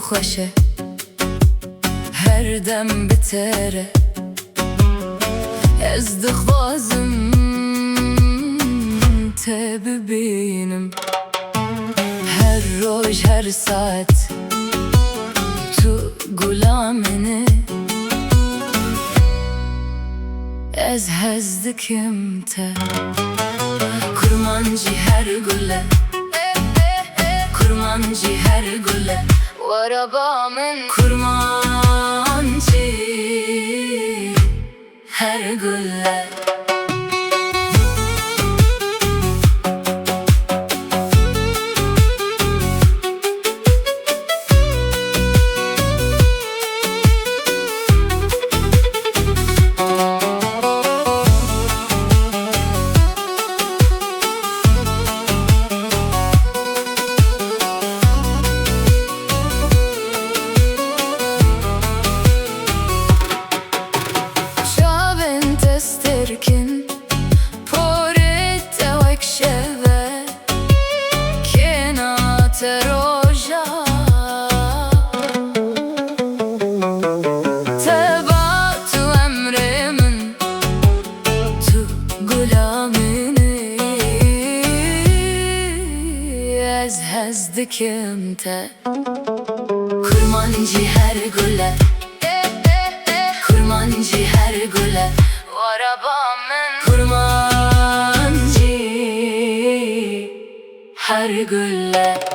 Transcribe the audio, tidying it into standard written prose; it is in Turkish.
خوشه هر دم بتره از دخوازم ته ببینم هر روز هر ساعت تو گلامنه از هزدکم ته kurmancı her gülle kurmancı her gülle و arabamın kurmancı her gülle Terkin porete vakşeve kenate roja tebatu emremin tu gulamini ez hezdikim te kurmancı her güle kurmancı her güle arabamın kurmancı her gülle